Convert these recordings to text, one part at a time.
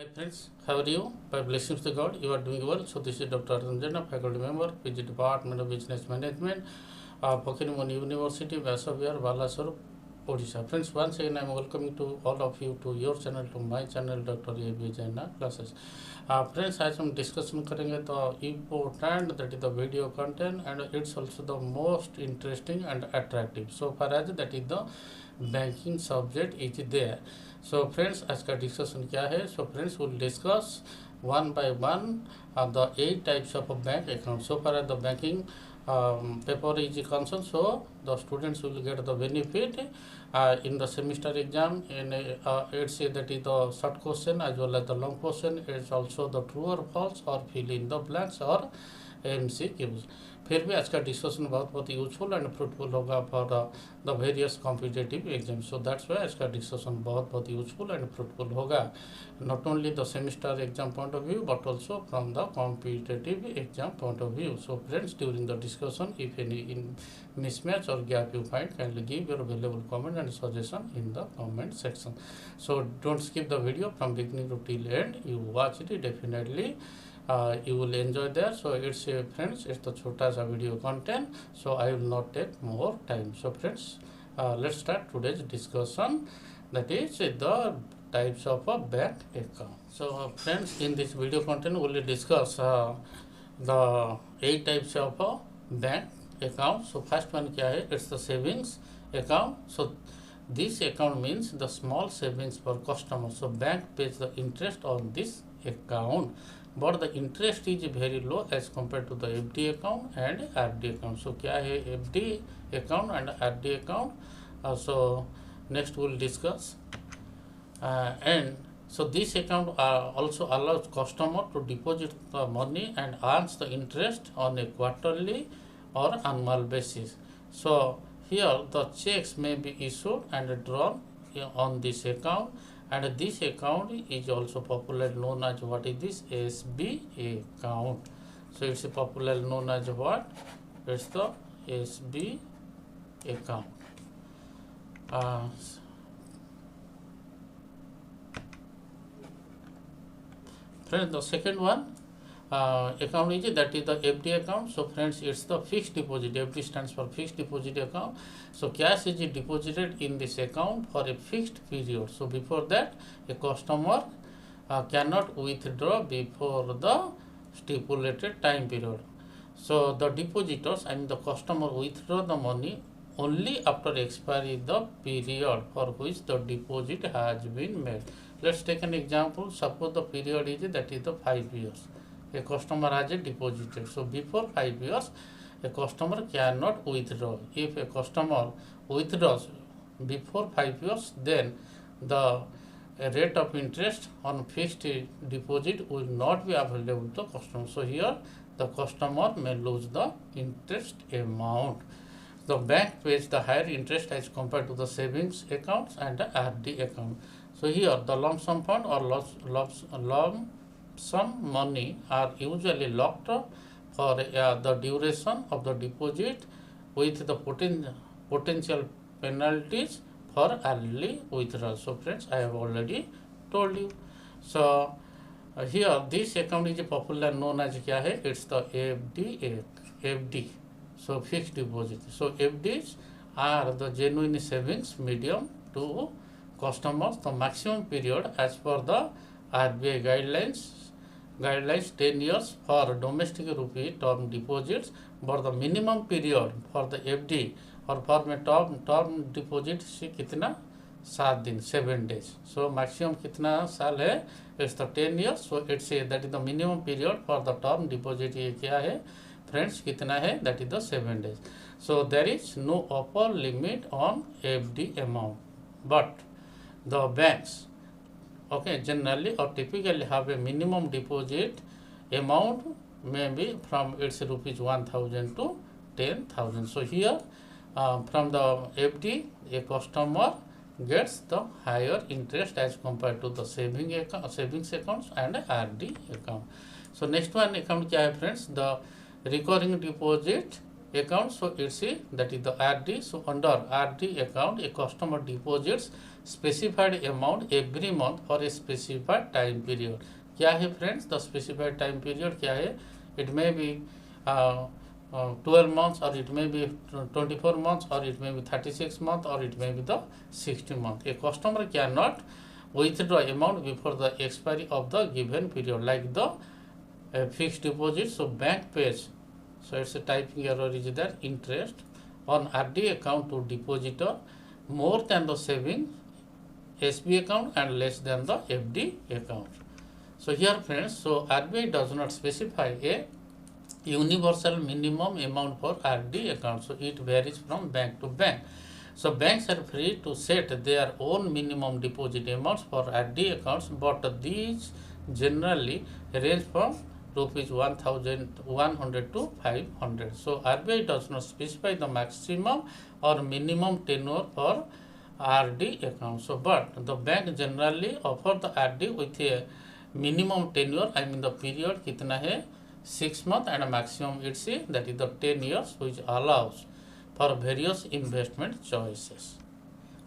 Hi friends, how are you? By blessings to God, you are doing well. So this is Dr. A B JENA, faculty member, PG Department of Business Management, Pokemon University, Vasavir, Balasur, Odisha. Friends, once again I am welcoming to all of you to your channel, to my channel, Dr. A B JENA classes. Friends, आज हम discussion करेंगे तो important that is the video content and it's also the most interesting and attractive so far as that is the banking subject is there. So friends, आज का discussion क्या है? So friends, will discuss one by one the 8 types of bank account. So far as the banking paper is concerned, so the students will get the benefit in the semester exam. In let's say that is the short question as well as the long question. It's also the true or false or fill in the blanks or MCQs. फिर भी आज का discussion बहुत useful and fruitful होगा for the various competitive exam. So that's why आज का discussion बहुत useful and fruitful होगा, not only the semester exam point of view but also from the competitive exam point of view. So friends, during the discussion if any in mismatch or gap you find, kindly give your valuable comment and suggestion in the comment section. So don't skip the video from beginning to till end. You watch it definitely. You will enjoy there. So it's friends, it's the chota sa video content, so I will not take more time. So friends, let's start today's discussion, that is the types of a bank account. So friends, in this video content we will discuss the 8 types of a bank account. So first one क्या है? It's the savings account. So this account means the small savings for customer. So bank pays the interest on this account, but the interest is very low as compared to the FD account and RD account. So क्या है FD account and RD account? So next we'll discuss. And so this account also allows customer to deposit the money and earns the interest on a quarterly or annual basis. So here the checks may be issued and drawn on this account, and this account is also popularly known as what is this SB account. So it's popularly known as what? It's the SB account. Friends, the second one account is that is the FD account. So friends, it's the fixed deposit. FD stands for fixed deposit account. So cash is deposited in this account for a fixed period. So before that, a customer cannot withdraw before the stipulated time period. So the depositors, I mean the customer, withdraw the money only after expiry the period for which the deposit has been made. Let's take an example. Suppose the period is that is the 5 years. A customer has a deposited. So before 5 years, a customer cannot withdraw. If a customer withdraws before 5 years, then the rate of interest on fixed deposit will not be available to the customer. So here the customer may lose the interest amount. The bank pays the higher interest as compared to the savings accounts and the RD account. So here the lump sum fund or lump sum money are usually locked for the duration of the deposit with the potential penalties for early withdrawal. So friends, I have already told you. So here this account is popularly known as क्या है? It's the FD. So fixed deposit. So FDs are the genuine savings medium to customers. The maximum period as per the RBI guidelines 10 years for domestic rupee term deposits, but the minimum period for the FD or for term deposit से कितना 7 दिन 7 days. So maximum कितना साल है? It's the 10 years. So it's say that is the minimum period for the term deposit. ये क्या है friends? कितना है? That is the 7 days. So there is no upper limit on FD amount, but the banks generally or typically have a minimum deposit amount may be from its rupees 1000 to 10,000. So here from the FD, a customer gets the higher interest as compared to the savings accounts and RD account. So next one account क्या है friends? The recurring deposit account. So it's that is the RD. So under RD account, a customer deposits specified amount every month for a specified time period. क्या है friends? The specified time period क्या है? It may be 12 months, or it may be 24 months, or it may be 36 months, or it may be the 60 months. A customer cannot withdraw amount before the expiry of the given period, like the fixed deposit. So bank pays, so it's a typing error is there, interest on RD account to depositor more than the saving SB account and less than the FD account. So here friends, so RBI does not specify a universal minimum amount for RD account, so it varies from bank to bank. So banks are free to set their own minimum deposit amounts for RD accounts, but these generally range from rupees 1,100 to 500. So RBI does not specify the maximum or minimum tenure for RD account. So but the bank generally offer the RD with a minimum tenure, I mean the period कितना है 6 months, and a maximum it's that is the 10 years, which allows for various investment choices.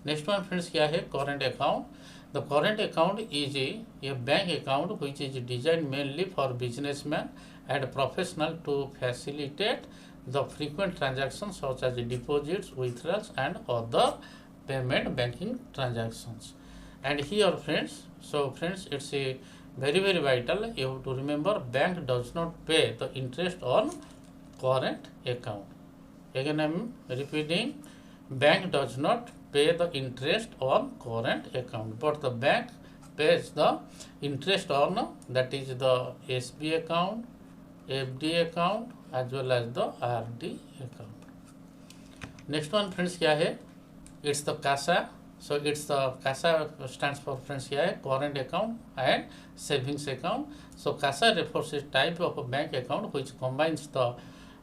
Next one friends क्या है current account. The current account is a bank account which is designed mainly for businessmen and professional to facilitate the frequent transactions such as deposits, withdrawals, and other payment banking transactions. And here friends, so friends, it's a very vital. You have to remember, bank does not pay the interest on current account. Again I am repeating, bank does not pay the interest on current account, but the bank pays the interest on, that is the SB account, FD account, as well as the RD account. Next one friends क्या है, it's the CASA. So it's the CASA stands for friends here current account and savings account. So CASA refers to a type of a bank account which combines the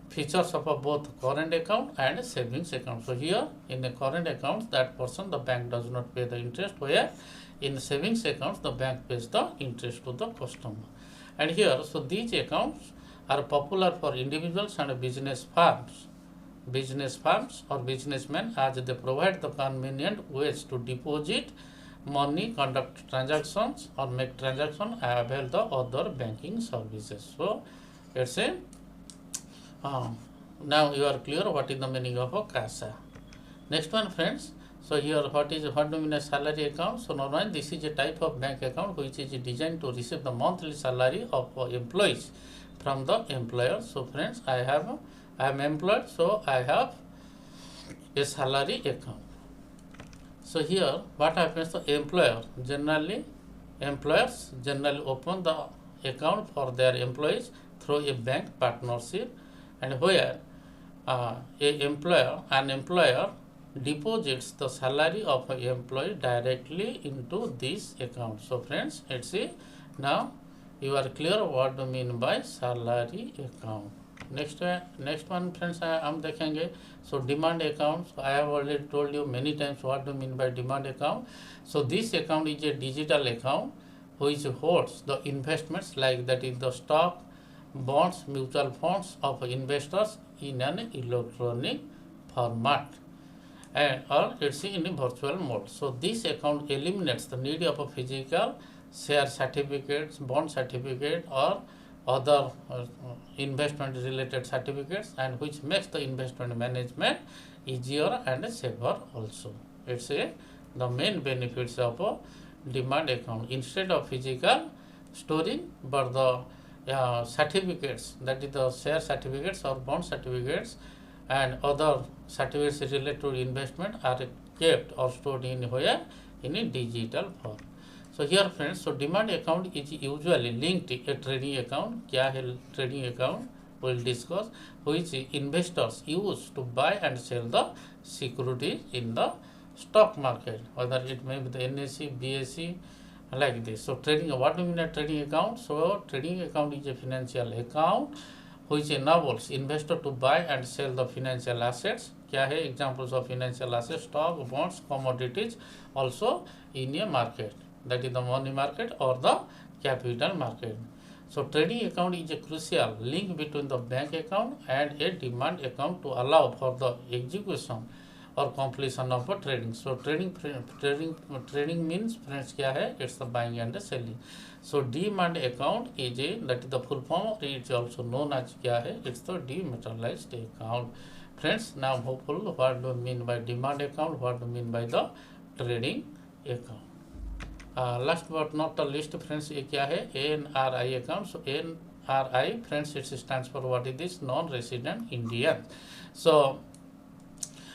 features of both current account and savings account. So here in the current accounts, that person, the bank does not pay the interest, where in the savings accounts the bank pays the interest to the customer. And here, so these accounts are popular for individuals and business firms or businessmen, as they provide the convenient ways to deposit money, conduct transactions, or make transactions, avail the other banking services. So it's a now you are clear what is the meaning of a CASA. Next one friends, so here what do you mean a salary account? So normally this is a type of bank account which is designed to receive the monthly salary of employees from the employer. So friends, I am employed, so I have a salary account. So here what happens, the employers generally open the account for their employees through a bank partnership, and where an employer deposits the salary of an employee directly into this account. So friends, let's see, now you are clear what do mean by salary account. Next one friends, हम देखेंगे. So demand account, so I have already told you many times what do mean by demand account. So this account is a digital account which holds the investments, like that is the stock, bonds, mutual funds of investors in an electronic format, and or it's in a virtual mode. So this account eliminates the need of a physical share certificates, bond certificate, or other investment related certificates, and which makes the investment management easier and safer also. It's the main benefits of a demand account. Instead of physical storing, but the certificates, that is the share certificates or bond certificates and other certificates related to investment, are kept or stored in where, in a digital form. So here friends, so demand account is usually linked to a trading account. क्या है trading account? We'll discuss, which investors use to buy and sell the securities in the stock market, whether it may be the NSE, BSE, like this. So trading, what do you mean a trading account? So trading account is a financial account which enables investor to buy and sell the financial assets. क्या है examples of financial assets? Stock, bonds, commodities, also in a market, that is the money market or the capital market. So trading account is a crucial link between the bank account and a demand account to allow for the execution or completion of a trading. So trading means friends क्या है? It's the buying and the selling. So demat account is a, that is the full form. It is also known as क्या है? It's the dematerialized account. Friends, now hopeful what do you mean by demat account? What do you mean by the trading account? Last but not the least, friends, ये क्या है? NRI account. So NRI, friends, it stands for what is this? Non-resident Indian. So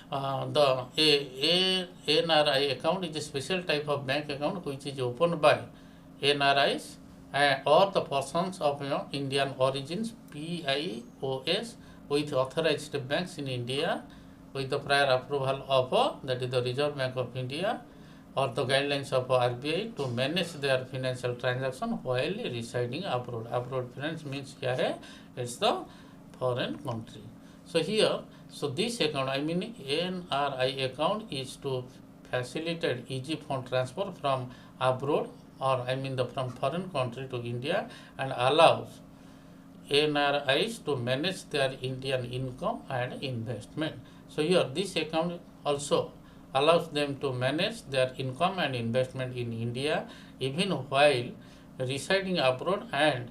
the NRI account is a special type of bank account which is opened by NRIs or the persons of Indian origins, PIOS, with authorized banks in India with the prior approval of that is the Reserve Bank of India or the guidelines of RBI to manage their financial transaction while residing abroad. Abroad finance means क्या है? It's the foreign country. So here, so this account, I mean NRI account is to facilitate easy fund transfer from abroad or I mean from foreign country to India and allows NRIs to manage their Indian income and investment. So here this account also allows them to manage their income and investment in India even while residing abroad and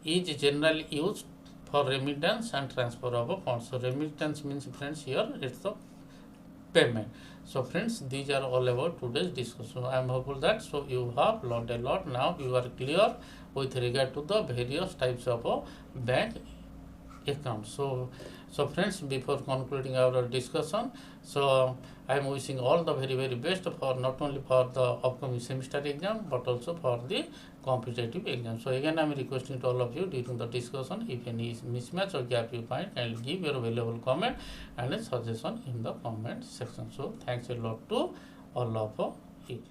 is generally used for remittance and transfer of funds. So remittance means friends here it's the payment. So friends, these are all about today's discussion. I am hopeful that so you have learned a lot. Now you are clear with regard to the various types of bank account. So friends, before concluding our discussion, so I am wishing all the very best for not only for the upcoming semester exam but also for the competitive exam. So again I am requesting to all of you during the discussion, if any mismatch or gap you find, kindly give your valuable comment and a suggestion in the comment section. So thanks a lot to all of you.